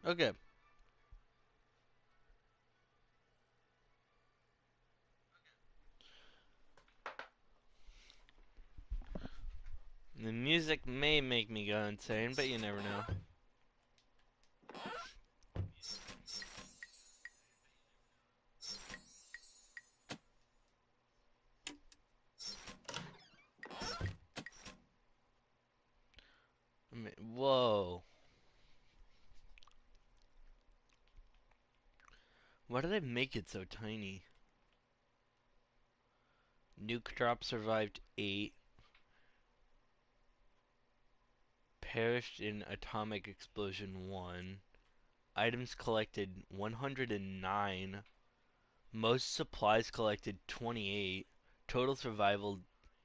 Okay. The music may make me go insane, but you never know. Whoa. Why did they make it so tiny? Nuke drop survived 8. Perished in atomic explosion 1. Items collected 109. Most supplies collected 28. Total survival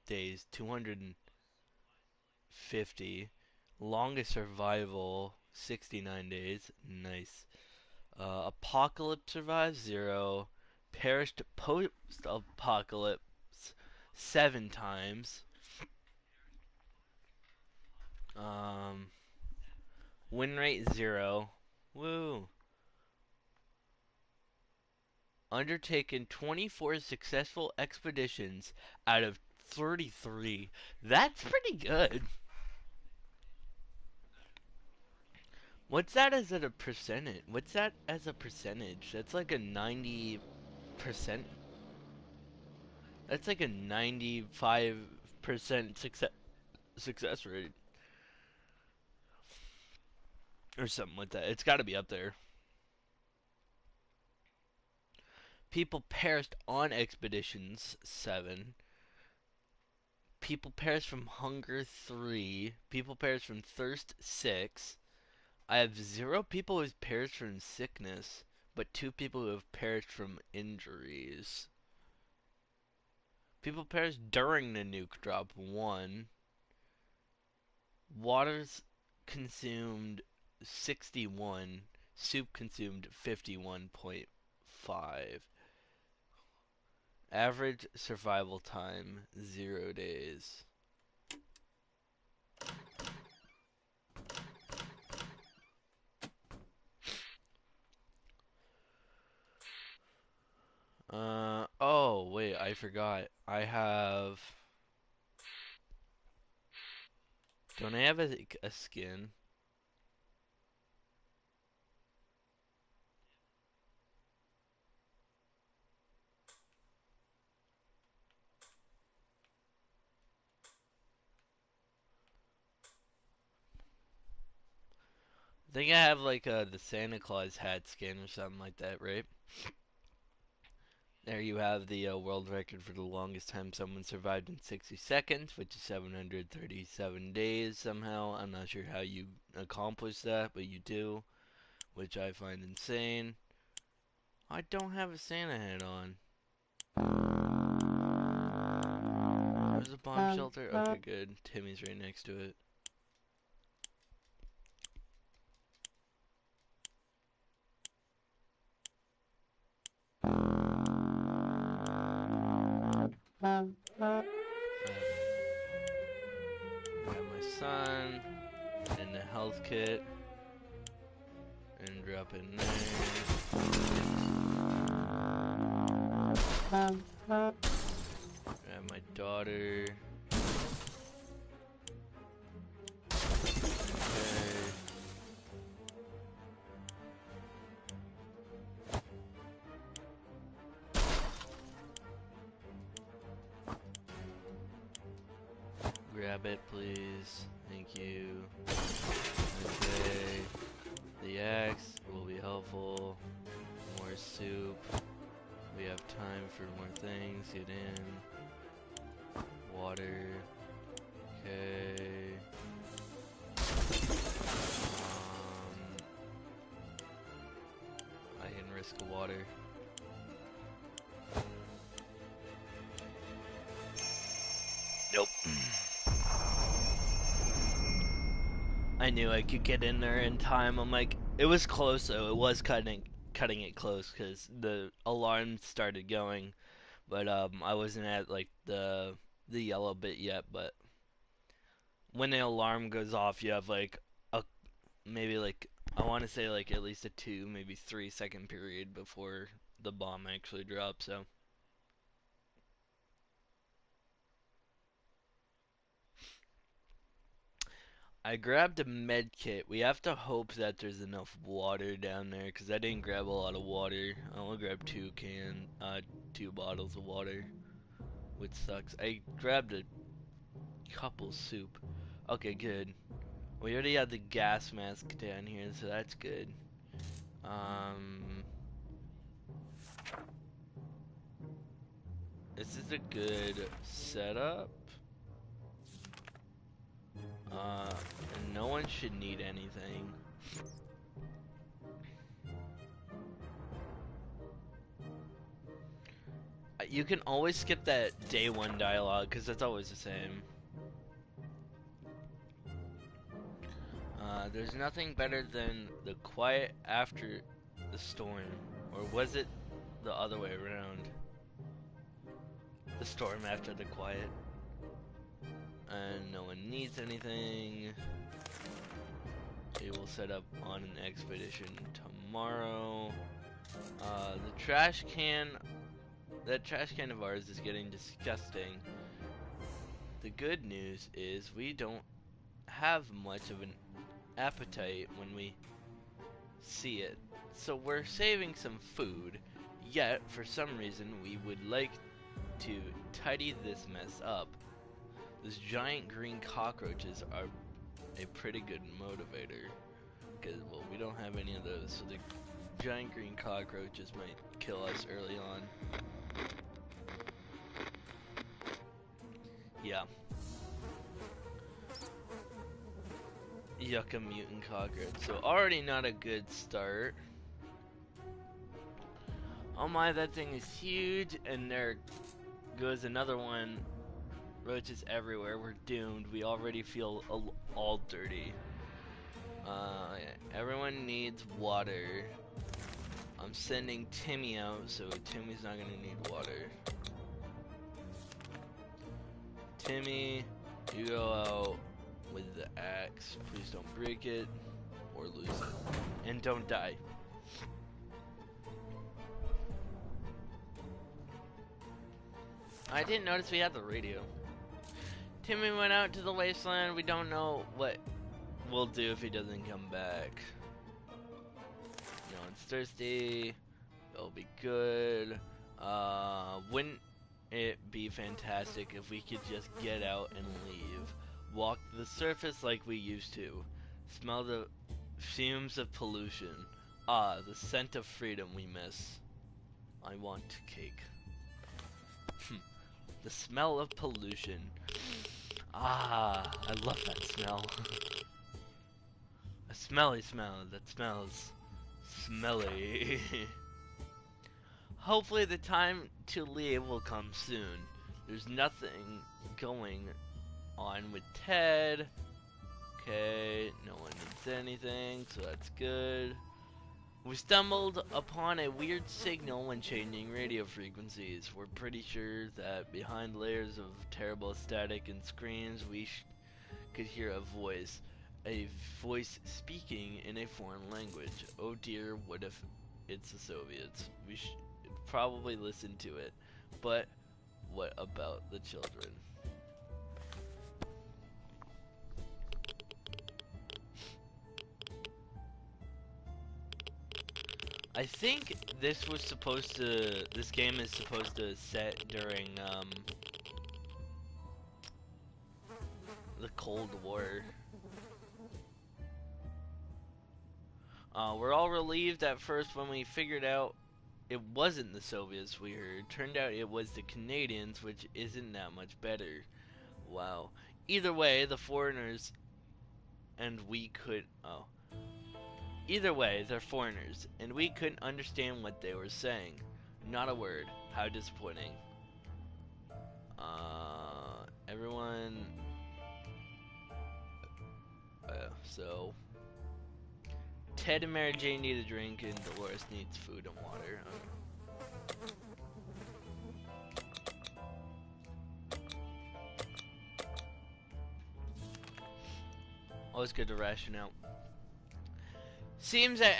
days 250. Longest survival 69 days. Nice. Apocalypse survived 0. Perished post apocalypse 7 times. Um, Win rate 0. Woo. Undertaken 24 successful expeditions out of 33. That's pretty good. What's that as a percentage? What's that as a percentage? That's like a 90%. That's like a 95% success rate or something like that. It's got to be up there. People perished on expeditions 7. People perished from hunger 3. People perished from thirst 6. I have 0 people who have perished from sickness, but 2 people who have perished from injuries. People perished during the nuke drop 1. Waters consumed 61. Soup consumed 51.5. Average survival time 0 days. Oh, wait, I forgot. I have. Don't I have a skin? I think I have like the Santa Claus hat skin or something like that, right? There you have the world record for the longest time someone survived in 60 seconds, which is 737 days somehow. I'm not sure how you accomplish that, but you do, which I find insane. I don't have a Santa hat on. There's a bomb shelter? Okay, good. Timmy's right next to it. I have my son and the health kit and drop in there. I have my daughter. Okay. Grab it, please. Thank you. Okay. The axe will be helpful. More soup. We have time for more things. Get in. Water. Okay. I can risk the water. Nope. I knew I could get in there in time. I'm like, it was close though. It was cutting it close because the alarm started going, but I wasn't at like the yellow bit yet. But when the alarm goes off, you have like a maybe like I want to say like at least a 2, maybe 3 second period before the bomb actually drops. So I grabbed a med kit. We have to hope that there's enough water down there because I didn't grab a lot of water. I only grabbed 2 bottles of water, which sucks. I grabbed a couple soup. Okay, good. We already had the gas mask down here, so that's good. Um, this is a good setup. And no one should need anything. You can always skip that day 1 dialogue, because that's always the same. There's nothing better than the quiet after the storm. Or was it the other way around? The storm after the quiet. And no one needs anything. We will set up on an expedition tomorrow. The trash can... That trash can of ours is getting disgusting. The good news is we don't have much of an appetite when we see it. So we're saving some food, yet for some reason we would like to tidy this mess up. Those giant green cockroaches are a pretty good motivator, because, well, we don't have any of those, so the giant green cockroaches might kill us early on. Yeah. Yucca mutant cockroach. So already not a good start. Oh my, that thing is huge, and there goes another one. Roaches everywhere. We're doomed. We already feel all dirty. Everyone needs water. I'm sending Timmy out, so Timmy's not gonna need water. Timmy, you go out with the axe. Please don't break it or lose it. And don't die. I didn't notice we had the radio. Timmy went out to the wasteland. We don't know what we'll do if he doesn't come back. No one's thirsty. It'll be good. Wouldn't it be fantastic if we could just get out and leave? Walk the surface like we used to. Smell the fumes of pollution. Ah, the scent of freedom we miss. I want cake. The smell of pollution. Ah, I love that smell. A smelly smell that smells smelly. Hopefully the time to leave will come soon. There's nothing going on with Ted. Okay, no one needs anything, so that's good. We stumbled upon a weird signal when changing radio frequencies. We're pretty sure that behind layers of terrible static and screams we could hear a voice speaking in a foreign language. Oh dear, what if it's the Soviets? We should probably listen to it. But what about the children? I think this game is supposed to set during, the Cold War. We're all relieved at first when we figured out it wasn't the Soviets we heard. Turned out it was the Canadians, which isn't that much better. Wow. Either way, the foreigners and we could... Oh. Either way, they're foreigners, and we couldn't understand what they were saying. Not a word. How disappointing. Everyone... so... Ted and Mary Jane need a drink, and Dolores needs food and water. Always good to ration out. Seems that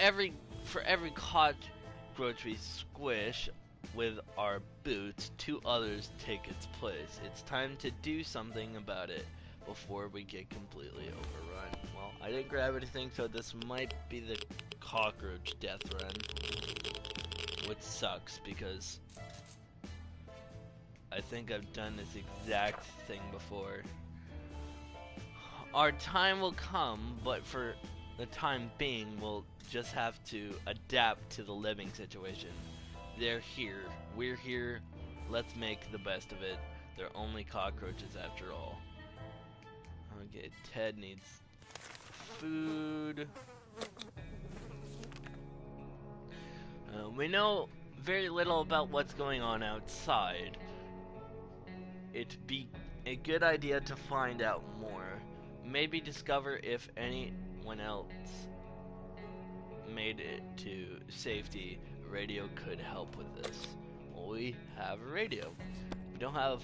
for every cockroach we squish with our boots, two others take its place. It's time to do something about it before we get completely overrun. Well, I didn't grab anything, so this might be the cockroach death run, which sucks because I think I've done this exact thing before. Our time will come, but for the time being, we'll just have to adapt to the living situation. They're here, we're here, let's make the best of it. They're only cockroaches after all. Okay, Ted needs food. We know very little about what's going on outside. It'd be a good idea to find out more. Maybe discover if anyone else made it to safety. Radio could help with this. Well, we have a radio. We don't have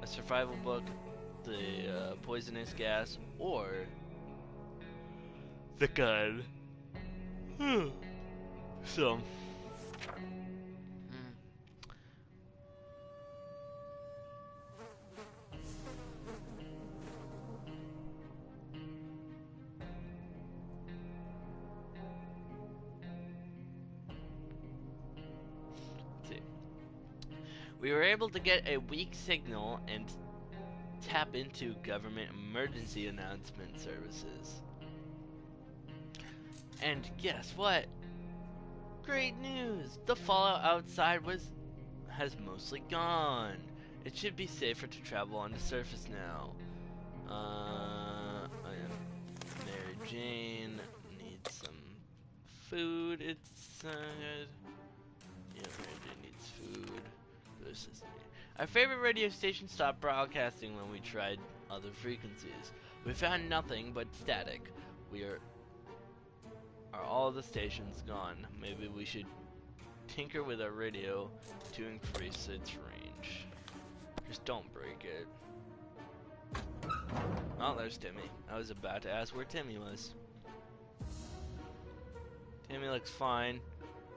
a survival book, the poisonous gas, or the gun. So, we were able to get a weak signal and tap into government emergency announcement services. And guess what? Great news! The fallout outside has mostly gone. It should be safer to travel on the surface now. Mary Jane needs some food. It's yeah, Mary Jane needs food. This is our favorite radio station stopped broadcasting when we tried other frequencies. We found nothing but static. Are all the stations gone? Maybe we should tinker with our radio to increase its range. Just don't break it. Oh, there's Timmy. I was about to ask where Timmy was. Timmy looks fine.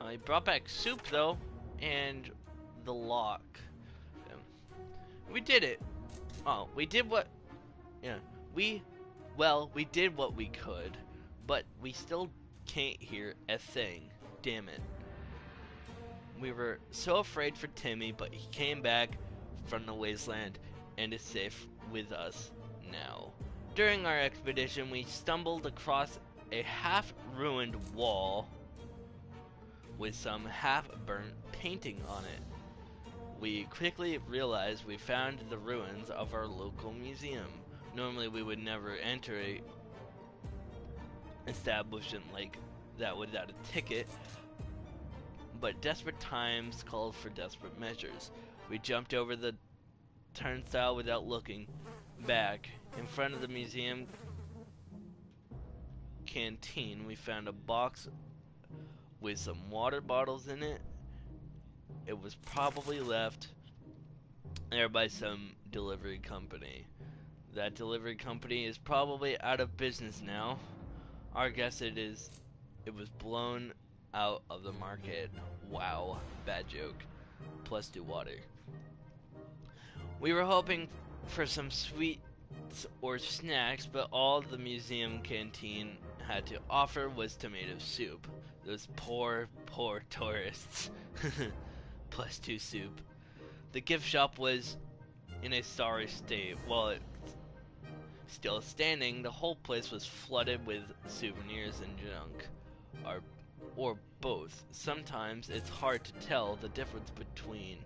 He brought back soup though, and the lock. We did it. Oh, we did what? Yeah, we did what we could, but we still can't hear a thing. Damn it. We were so afraid for Timmy, but he came back from the wasteland and is safe with us now. During our expedition, we stumbled across a half-ruined wall with some half-burnt painting on it. We quickly realized we found the ruins of our local museum. Normally we would never enter a establishment like that without a ticket, but desperate times called for desperate measures. We jumped over the turnstile without looking back. In front of the museum canteen, we found a box with some water bottles in it. It was probably left there by some delivery company. That delivery company is probably out of business now. Our guess it was blown out of the market. Wow, bad joke. Plus do water. We were hoping for some sweets or snacks, but all the museum canteen had to offer was tomato soup. Those poor tourists. Plus 2 soup. The gift shop was in a sorry state. While it still standing, the whole place was flooded with souvenirs and junk. Or both. Sometimes it's hard to tell the difference between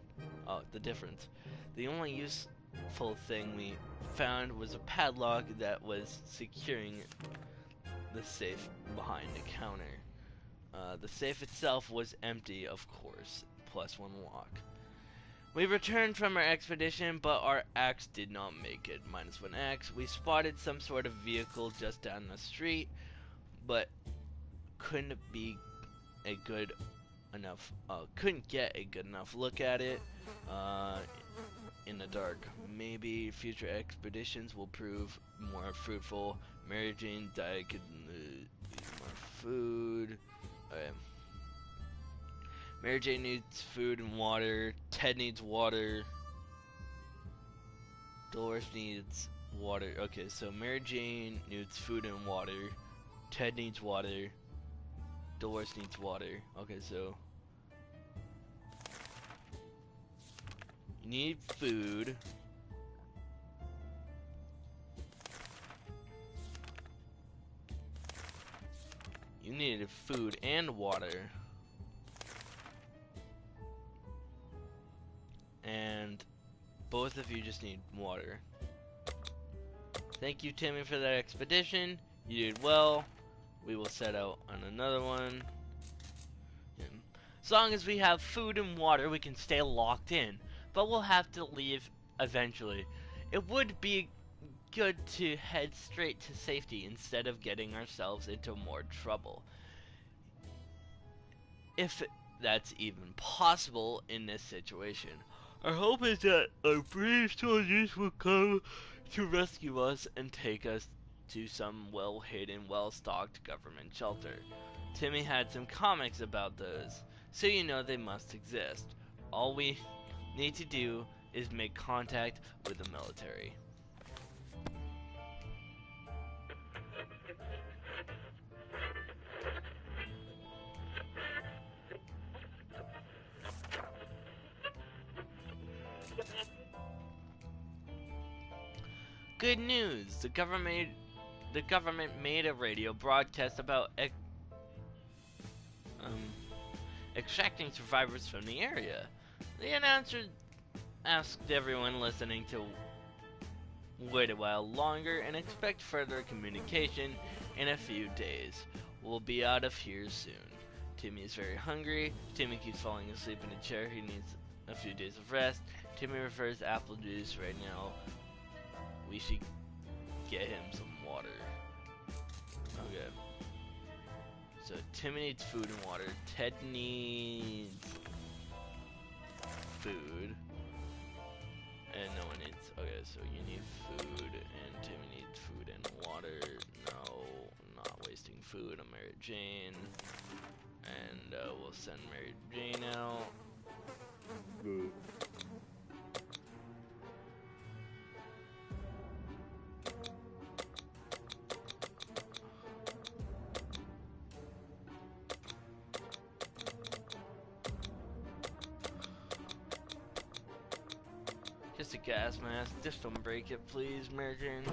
the only useful thing we found was a padlock that was securing the safe behind the counter. The safe itself was empty, of course. Plus 1 lock. We returned from our expedition, but our axe did not make it. Minus 1 axe. We spotted some sort of vehicle just down the street, but couldn't get a good enough look at it in the dark. Maybe future expeditions will prove more fruitful. Mary Jane died could use more food. Okay. Mary Jane needs food and water. Ted needs water. Dolores needs water. Okay, so Mary Jane needs food and water. Ted needs water. Dolores needs water. Okay, so you need food. You needed food and water. And both of you just need water. Thank you, Timmy, for that expedition. You did well. We will set out on another one. As long as we have food and water, we can stay locked in. But we'll have to leave eventually. It would be good to head straight to safety instead of getting ourselves into more trouble. If that's even possible in this situation. Our hope is that our brave soldiers will come to rescue us and take us to some well-hidden, well-stocked government shelter. Timmy had some comics about those, so you know they must exist. All we need to do is make contact with the military. Good news! The government made a radio broadcast about extracting survivors from the area. The announcer asked everyone listening to wait a while longer and expect further communication in a few days. We'll be out of here soon. Timmy is very hungry. Timmy keeps falling asleep in a chair. He needs a few days of rest. Timmy prefers apple juice right now. We should get him some water. Okay. So Timmy needs food and water. Ted needs food. And no one needs... Okay, so you need food and Timmy needs food and water. No, I'm not wasting food on Mary Jane. And we'll send Mary Jane out. Just a gas mask. Just don't break it, please, Mary Jane.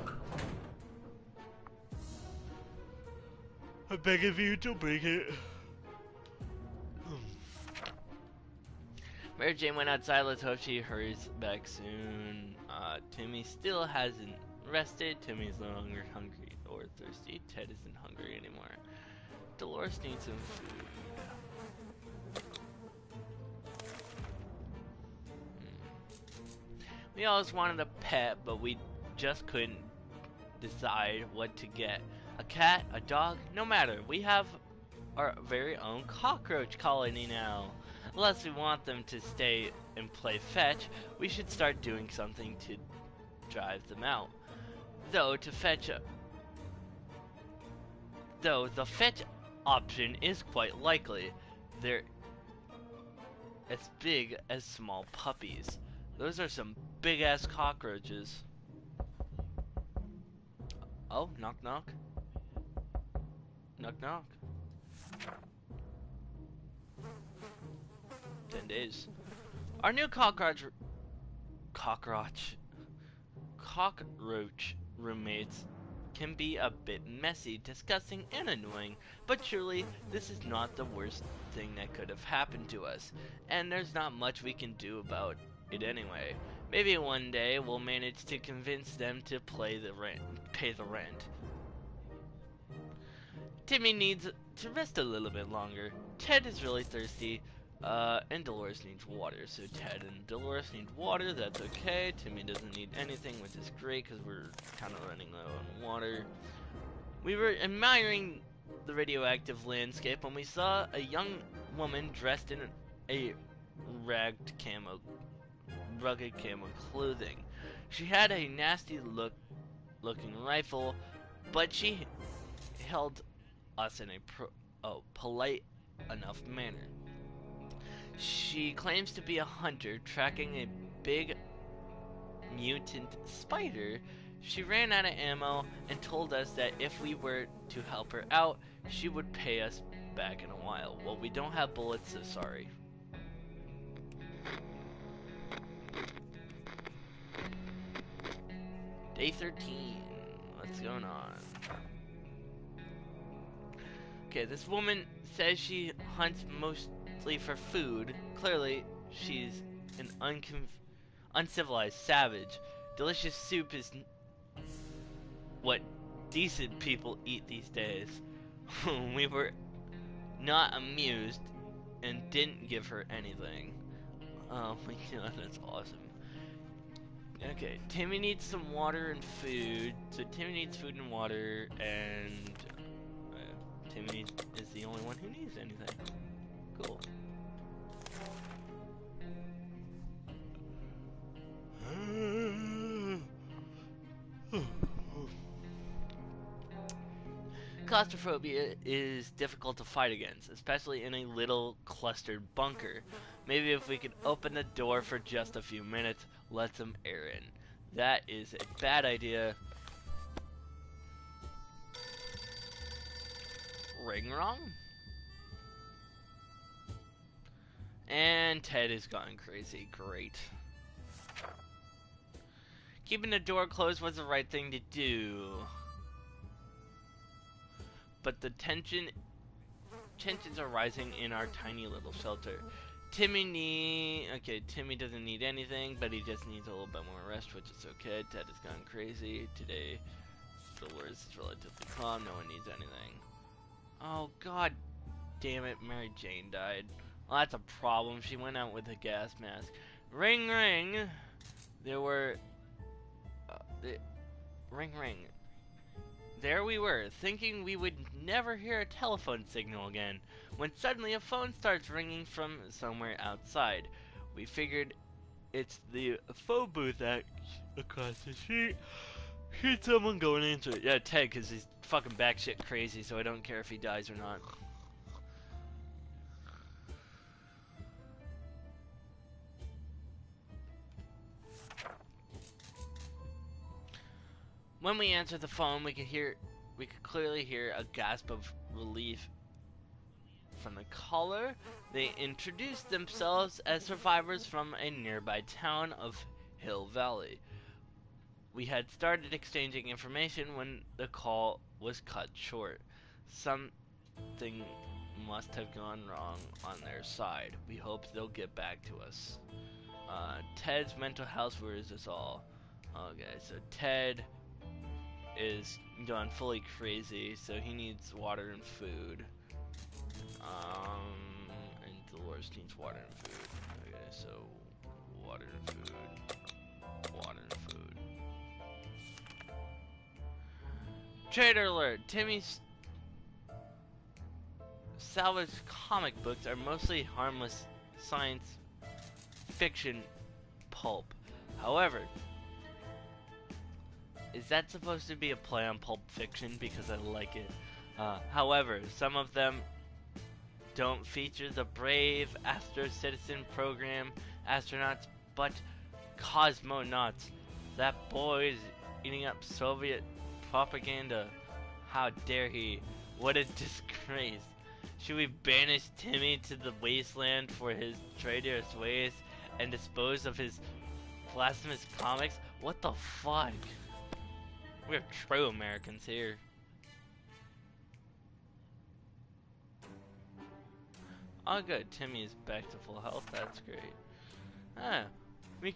I beg of you, don't break it. Mary Jane went outside. Let's hope she hurries back soon. Timmy still hasn't rested. Timmy's no longer hungry or thirsty. Ted isn't hungry anymore. Dolores needs some food. We always wanted a pet, but we just couldn't decide what to get. A cat, a dog, no matter. We have our very own cockroach colony now. Unless we want them to stay and play fetch, we should start doing something to drive them out. Though the fetch option is quite likely. They're as big as small puppies. Those are some big-ass cockroaches. Oh, knock knock. Knock knock. 10 days. Our new cockroach roommates can be a bit messy, disgusting, and annoying, but surely this is not the worst thing that could have happened to us, and there's not much we can do about it anyway. Maybe one day we'll manage to convince them to pay the rent. Timmy needs to rest a little bit longer. Ted is really thirsty, and Dolores needs water. So Ted and Dolores need water, that's okay. Timmy doesn't need anything, which is great because we're kind of running low on water. We were admiring the radioactive landscape when we saw a young woman dressed in a rugged camo clothing. She had a nasty looking rifle, but she held us in polite enough manner. She claims to be a hunter tracking a big mutant spider. She ran out of ammo and told us that if we were to help her out, she would pay us back in a while. Well, we don't have bullets, so sorry. Day 13. What's going on? Okay, this woman says she hunts mostly for food. Clearly, she's an uncivilized savage. Delicious soup is what decent people eat these days. We were not amused and didn't give her anything. Oh my god, that's awesome. Okay, Timmy needs some water and food. So Timmy needs food and water, and Timmy is the only one who needs anything. Cool. Claustrophobia is difficult to fight against, especially in a little clustered bunker. Maybe if we could open the door for just a few minutes, let some air in. That is a bad idea. Ring wrong? And Ted has gone crazy. Great. Keeping the door closed was the right thing to do. But the tensions are rising in our tiny little shelter. Timmy doesn't need anything, but he just needs a little bit more rest, which is okay. Ted has gone crazy. Today, Dolores is relatively calm. No one needs anything. Oh, god damn it. Mary Jane died. Well, that's a problem. She went out with a gas mask. Ring, ring. There were... ring, ring. There we were, thinking we would never hear a telephone signal again, when suddenly a phone starts ringing from somewhere outside. We figured it's the phone booth across the street. Heard someone go and answer it. Yeah, Ted, because he's fucking batshit crazy, so I don't care if he dies or not. When we answered the phone, we could clearly hear a gasp of relief from the caller. They introduced themselves as survivors from a nearby town of Hill Valley. We had started exchanging information when the call was cut short. Something must have gone wrong on their side. We hope they'll get back to us. Ted's mental health worries us all. Okay, so Ted is gone fully crazy, so he needs water and food. And Dolores needs water and food. Okay, so water and food. Water and food. Trader alert! Timmy's salvaged comic books are mostly harmless science fiction pulp. However, is that supposed to be a play on Pulp Fiction? Because I like it. However, some of them don't feature the brave Astro-Citizen program astronauts, but cosmonauts. That boy is eating up Soviet propaganda. How dare he? What a disgrace. Should we banish Timmy to the wasteland for his traitorous ways and dispose of his blasphemous comics? What the fuck? We're true Americans here. Oh good, Timmy is back to full health, that's great. We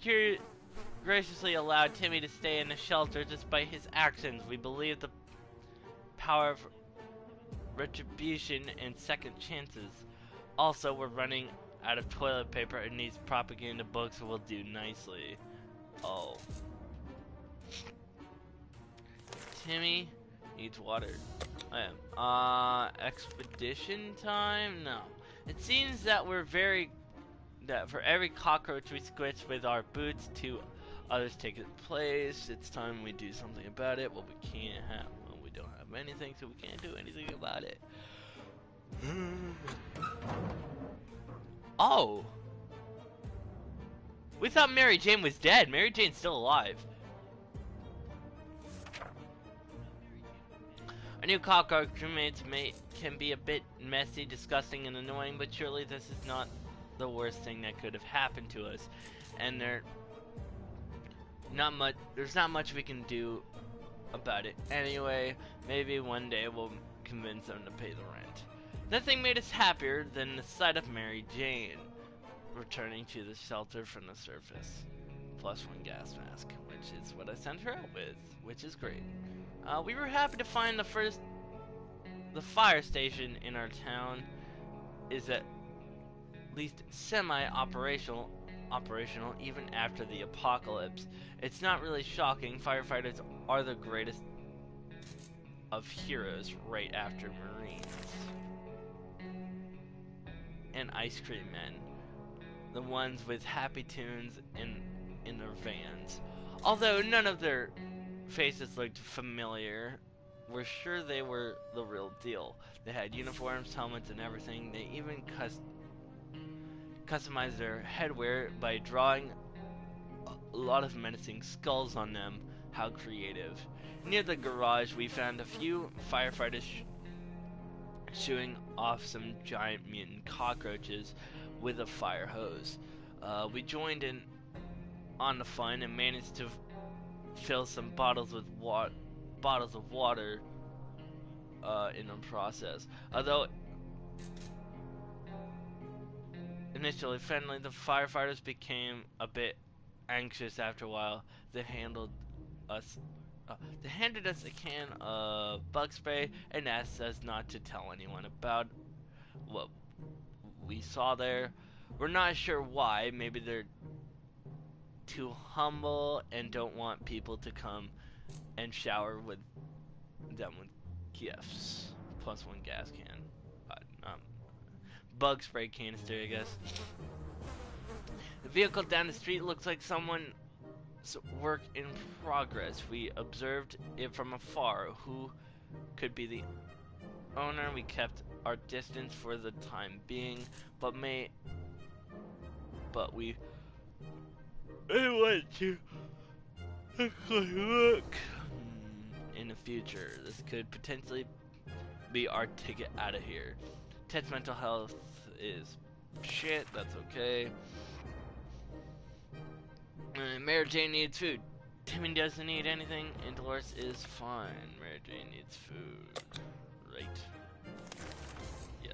graciously allowed Timmy to stay in the shelter despite his actions. We believe the power of retribution and second chances. Also, we're running out of toilet paper and these propaganda books will do nicely. Oh. Timmy needs water. Expedition time? No. It seems that that for every cockroach we squish with our boots, two others take its place. It's time we do something about it. Well, we don't have anything, so we can't do anything about it. Oh! We thought Mary Jane was dead. Mary Jane's still alive. Our new cockroach roommates can be a bit messy, disgusting, and annoying, but surely this is not the worst thing that could have happened to us. And there's not much we can do about it. Anyway, maybe one day we'll convince them to pay the rent. Nothing made us happier than the sight of Mary Jane returning to the shelter from the surface. +1 gas mask, which is what I sent her out with, which is great. We were happy to find the fire station in our town is at least semi-operational even after the apocalypse. It's not really shocking. Firefighters are the greatest of heroes right after Marines and ice cream men, the ones with happy tunes in their vans. Although none of their faces looked familiar, we're sure they were the real deal. They had uniforms, helmets, and everything. They even customized their headwear by drawing a lot of menacing skulls on them. How creative. Near the garage, we found a few firefighters shooing off some giant mutant cockroaches with a fire hose. We joined in on the fun and managed to fill some bottles of water in the process. Although initially friendly, the firefighters became a bit anxious after a while. They us. They handed us a can of bug spray and asked us not to tell anyone about what we saw there. We're not sure why. Maybe they're too humble and don't want people to come and shower with them with gifts. +1 gas can. Bug spray canister, I guess. The vehicle down the street looks like someone's work in progress. We observed it from afar. Who could be the owner? We kept our distance for the time being, but we want to look in the future. This could potentially be our ticket out of here. Ted's mental health is shit. That's okay. Mary Jane needs food. Timmy doesn't need anything, and Dolores is fine. Mary Jane needs food. Right. Yeah.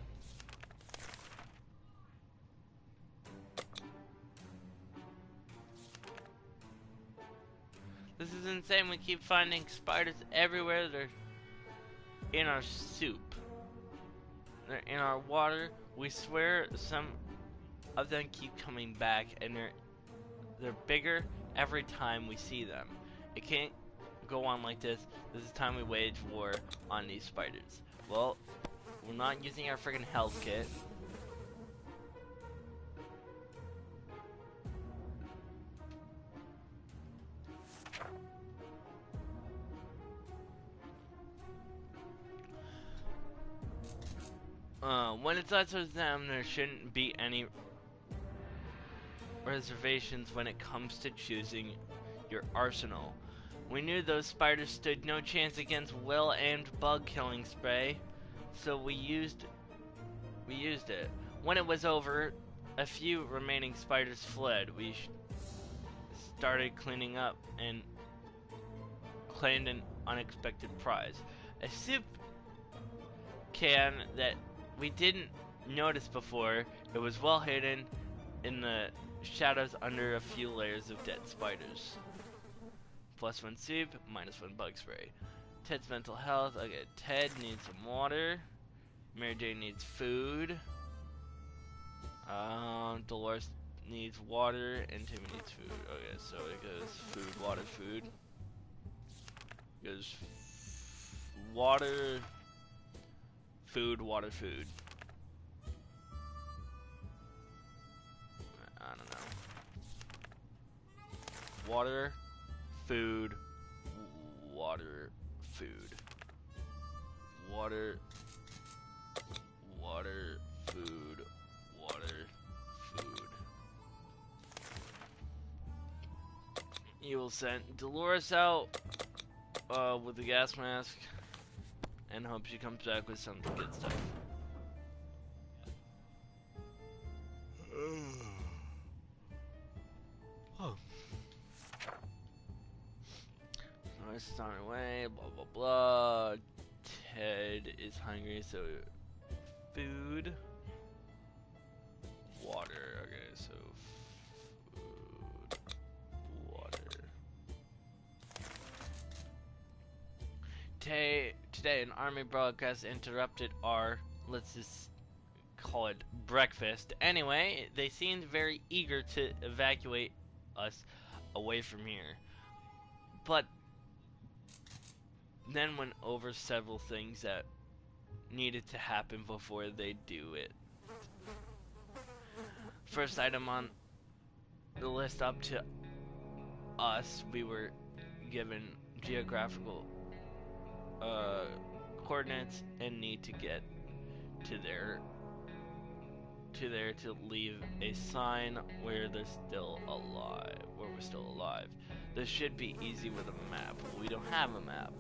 This is insane. We keep finding spiders everywhere. They're in our soup. They're in our water. We swear some of them keep coming back, and they're bigger every time we see them. It can't go on like this. This is time we wage war on these spiders. Well, we're not using our friggin' health kit. When it's us or them, there shouldn't be any reservations when it comes to choosing your arsenal. We knew those spiders stood no chance against well-aimed bug-killing spray, so we used it. When it was over, a few remaining spiders fled. We started cleaning up and claimed an unexpected prize. A soup can that we didn't notice before. It was well hidden in the shadows under a few layers of dead spiders. +1 soup, -1 bug spray. Ted's mental health. Okay, Ted needs some water. Mary Jane needs food. Dolores needs water, and Timmy needs food. Okay, so it goes food, water, food. It goes water, food, water, food. I don't know. Water, food, water, food. Water, water, food, water, food. You will send Dolores out with the gas mask and hope she comes back with some good stuff. Oh. Dolores is on her way, blah blah blah. Ted is hungry, so food, water. Okay, so food, water. Today, an army broadcast interrupted our, let's just call it breakfast. Anyway, they seemed very eager to evacuate us away from here. But then went over several things that needed to happen before they do it. First item on the list up to us, we were given geographical coordinates and need to get to there to leave a sign where they're still alive, where we're still alive. This should be easy with a map. We don't have a map.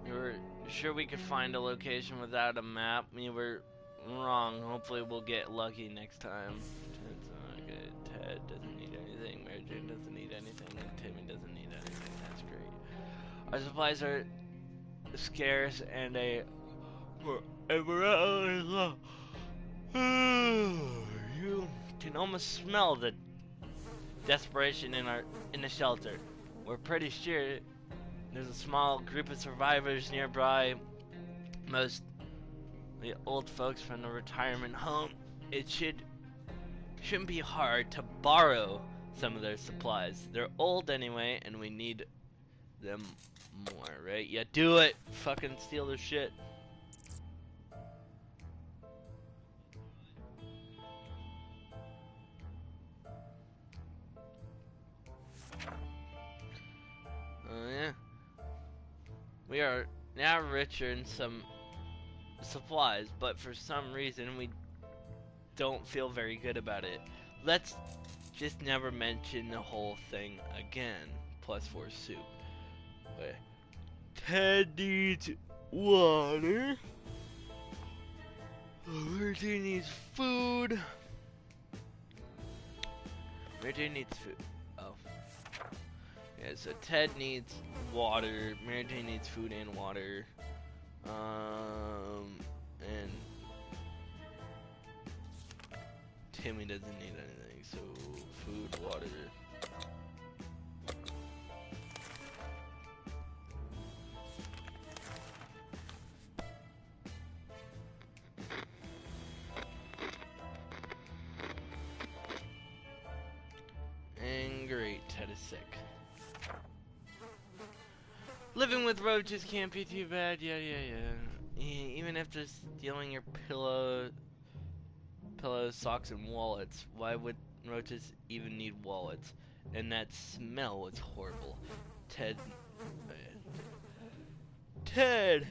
We were sure we could find a location without a map. We were wrong. Hopefully we'll get lucky next time. Ted doesn't need anything. Mary Jane doesn't need anything. And Timmy doesn't need anything. That's great. Our supplies are scarce and morale is low. You can almost smell the desperation in the shelter. We're pretty sure there's a small group of survivors nearby. Most the old folks from the retirement home. It shouldn't be hard to borrow some of their supplies. They're old anyway, and we need them more, right? Yeah, do it. Fucking steal their shit. Oh yeah. We are now richer in some supplies, but for some reason we don't feel very good about it. Let's just never mention the whole thing again. +4 soup. Okay. Ted needs water. Mary needs food. Mary needs food. Oh. Yeah, so Ted needs water. Mary Jane needs food and water. And Timmy doesn't need anything, so food, water. And great, Ted is sick. Living with roaches can't be too bad, yeah. Even after stealing your pillows, socks, and wallets, why would roaches even need wallets? And that smell was horrible. Ted. Ted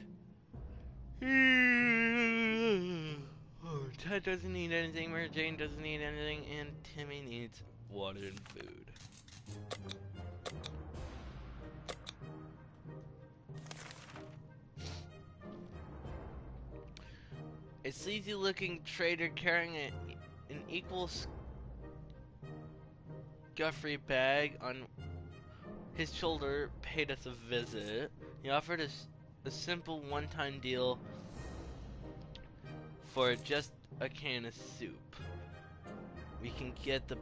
doesn't need anything, Mary Jane doesn't need anything, and Timmy needs water and food. A sleazy looking trader carrying an equal scuffy bag on his shoulder paid us a visit. He offered us a simple one-time deal for just a can of soup. We can get the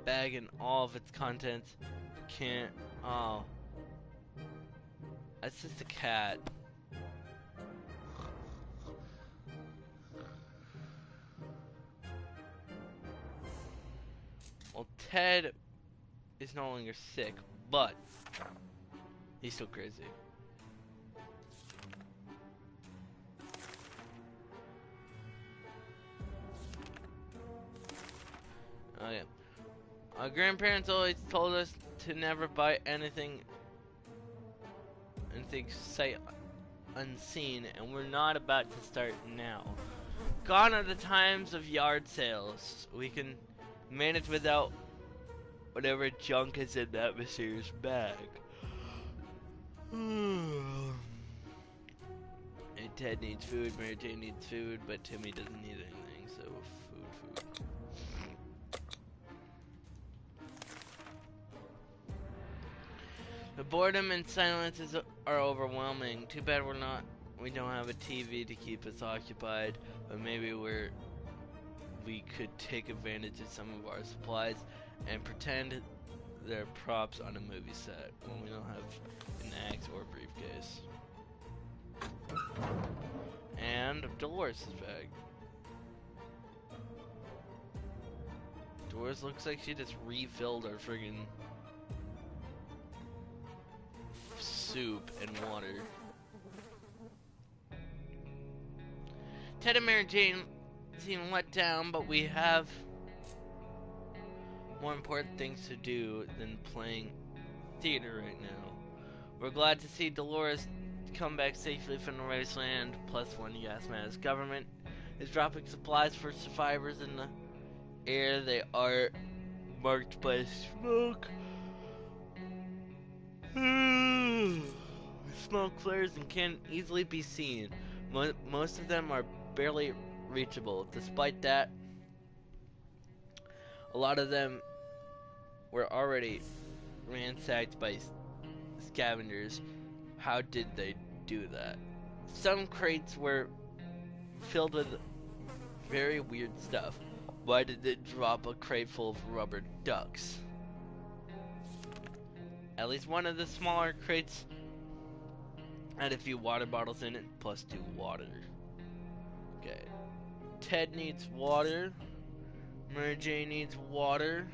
bag and all of its contents. Can't. Oh. That's just a cat. Well, Ted is no longer sick, but he's still crazy. Our grandparents always told us to never buy anything sight unseen, and we're not about to start now. Gone are the times of yard sales. We can manage without whatever junk is in that mysterious bag. And Ted needs food, Mary Jane needs food, but Timmy doesn't need anything, so food. The boredom and silences are overwhelming. Too bad we don't have a TV to keep us occupied, but maybe we could take advantage of some of our supplies and pretend they're props on a movie set when we don't have an axe or briefcase. And Dolores' bag. Dolores looks like she just refilled our friggin' soup and water. Ted and Mary Jane seem let down, but we have more important things to do than playing theater right now. We're glad to see Dolores come back safely from the wasteland. Plus one gas mask. Government is dropping supplies for survivors in the air. They are marked by smoke. Smoke clears and can easily be seen. Most of them are barely reachable. Despite that, a lot of them were already ransacked by scavengers. How did they do that? Some crates were filled with very weird stuff. Why did it drop a crate full of rubber ducks? At least one of the smaller crates had a few water bottles in it, plus 2 water. Okay. Ted needs water. Mary Jane needs water.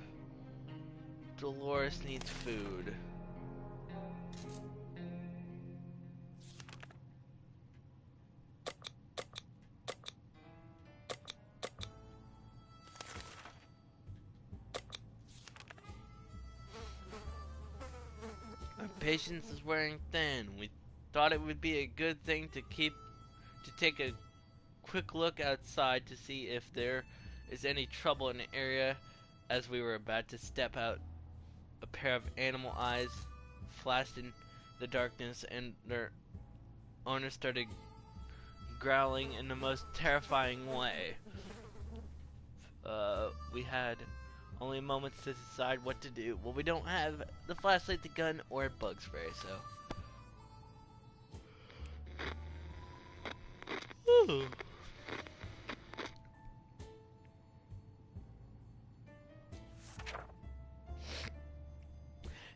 Dolores needs food. Our patience is wearing thin. We thought it would be a good thing to take a quick look outside to see if there is any trouble in the area. As we were about to step out, a pair of animal eyes flashed in the darkness, and their owner started growling in the most terrifying way. We had only moments to decide what to do. Well, we don't have the flashlight, the gun, or bug spray, so.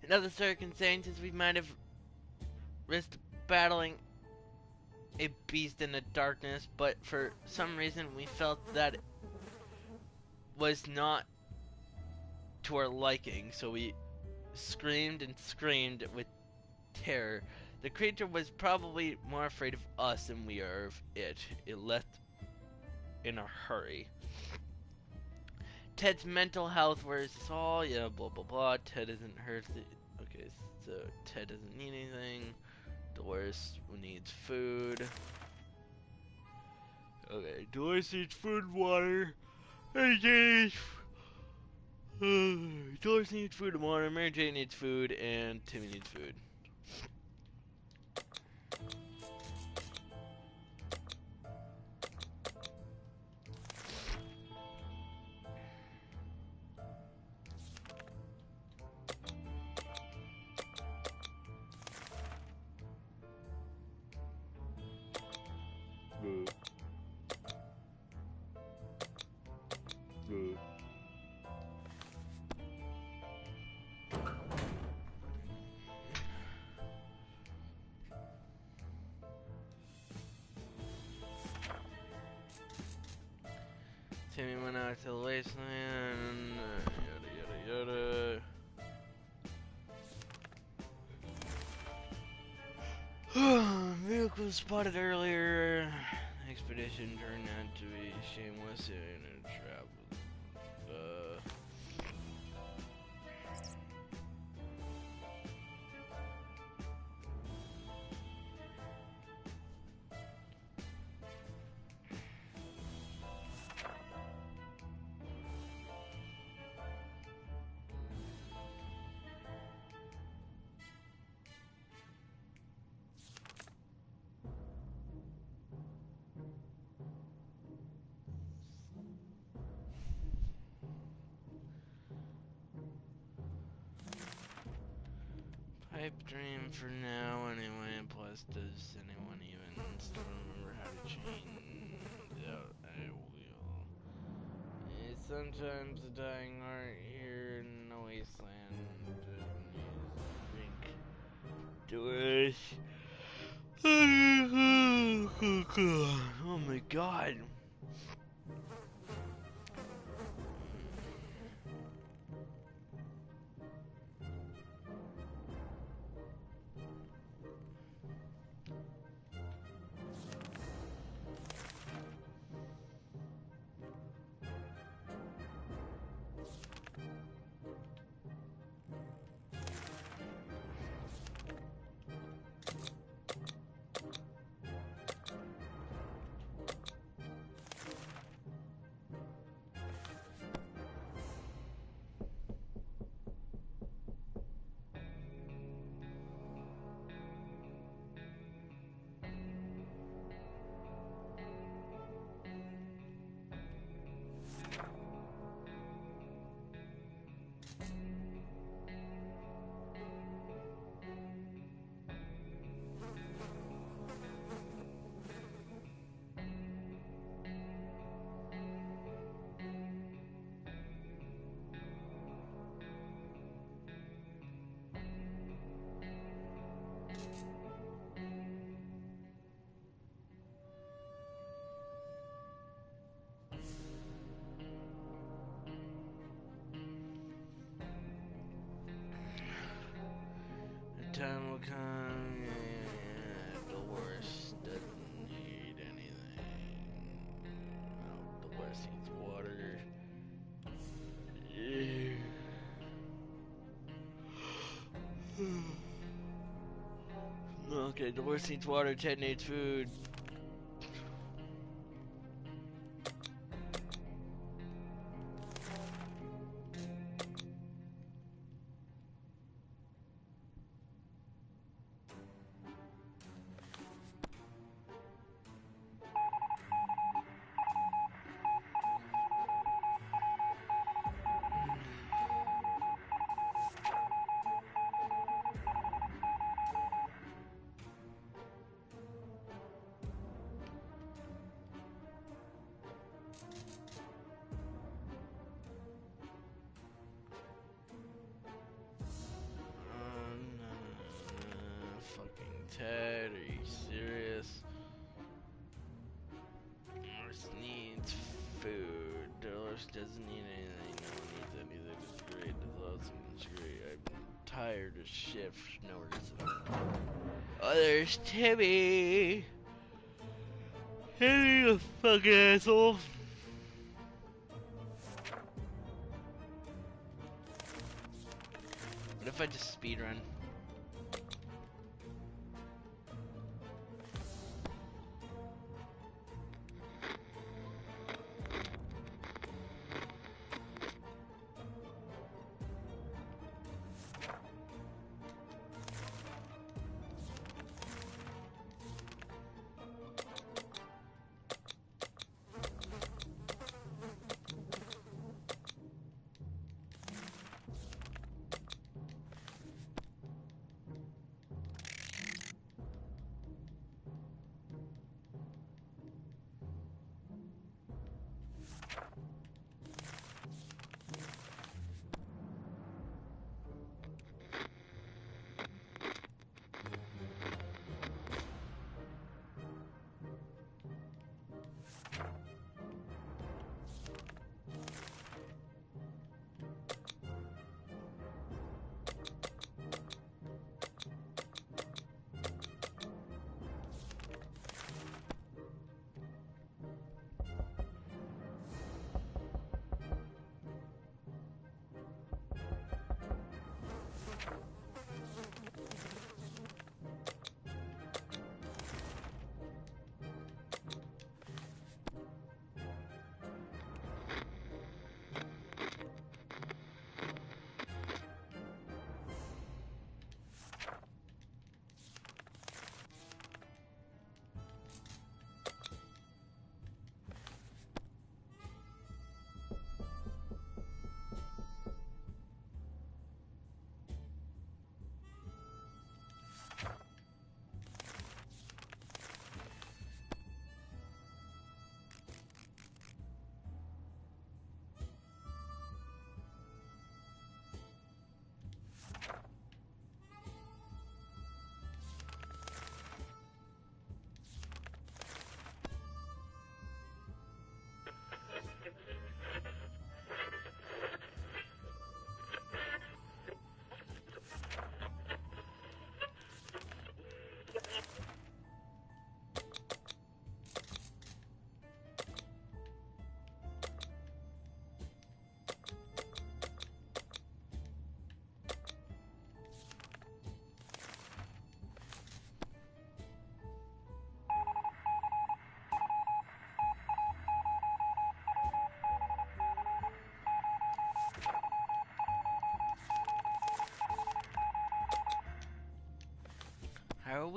In other circumstances, we might have risked battling a beast in the darkness, but for some reason we felt that it was not to our liking, so we screamed and screamed with terror. The creature was probably more afraid of us than we are of it. It left in a hurry. Ted's mental health, where is this all? Yeah, blah blah blah. Ted isn't hurt. Okay, so Ted doesn't need anything. Dolores needs food. Okay, Dolores needs food and water. Dolores needs food and water. Mary Jane needs food, and Timmy needs food. Timmy went out to the wasteland, yada yada yada. Vehicle spotted earlier. Expedition turned out to be shameless and a trap. Pipe dream for now, anyway. Plus, does anyone even still remember how to change out a wheel? Sometimes the dying art here in the wasteland drink doors. Oh my god. Time will come, Dolores doesn't need anything. No, Dolores needs water. Okay, Dolores needs water, Ted needs food. Fucking Ted, are you serious? Dolores needs food. Dolores doesn't need anything. No one needs anything. It's great. It's awesome. It's great. I'm tired as shit for no reason. Oh, there's Timmy. Timmy, you fucking asshole. What if I just speedrun?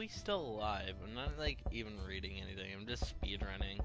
we still alive? I'm not like even reading anything. I'm just speedrunning.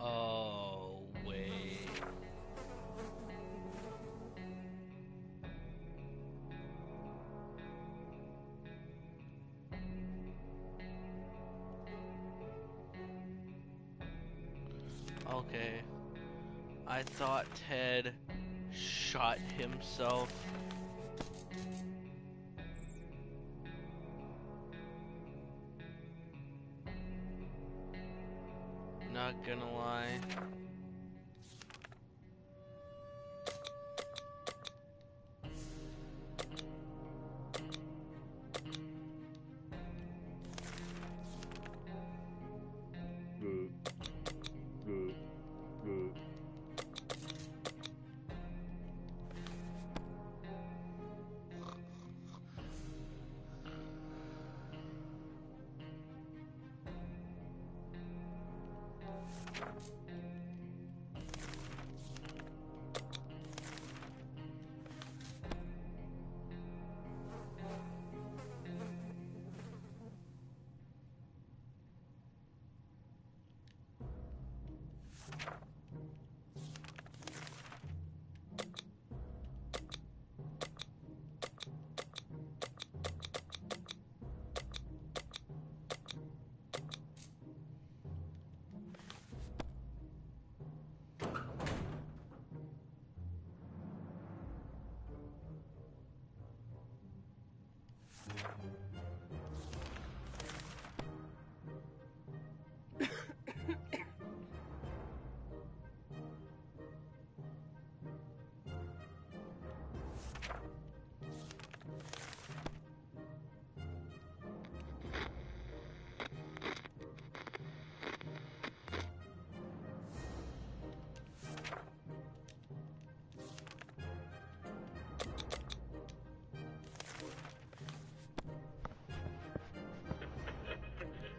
Oh, wait. Okay. I thought Ted shot himself. Not gonna lie.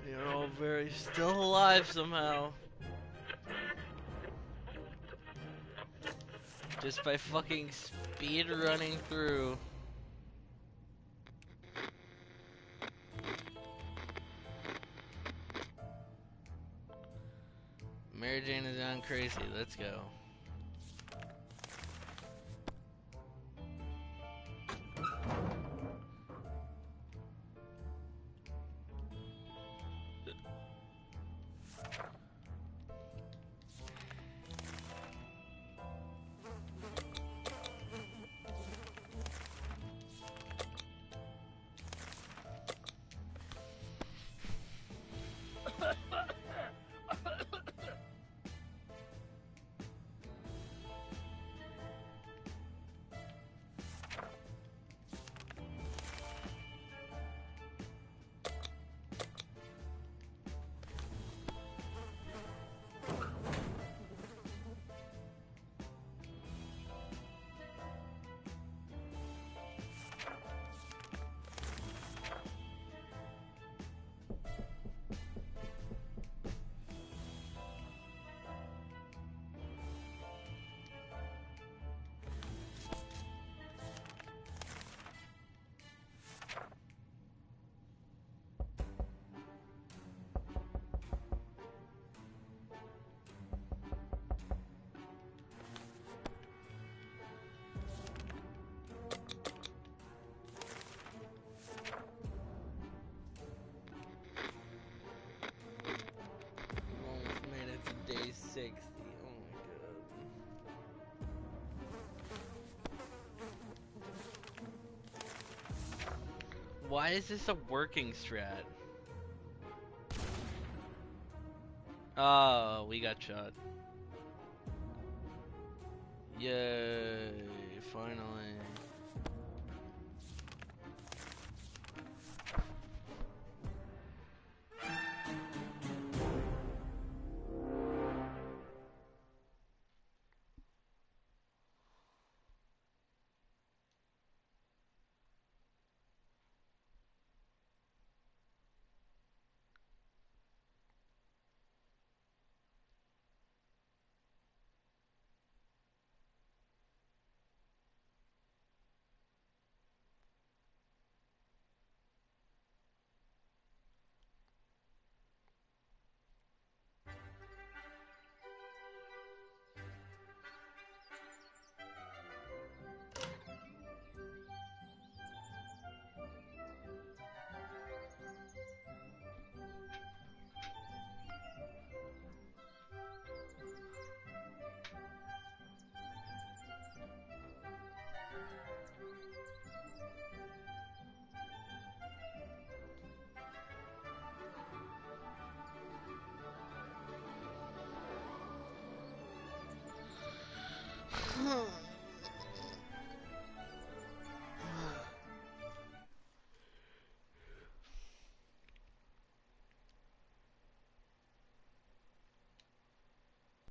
You're all very still alive somehow. Just by fucking speed running through. Mary Jane is gone crazy. Let's go. Why is this a working strat? Oh, we got shot. Yay, finally.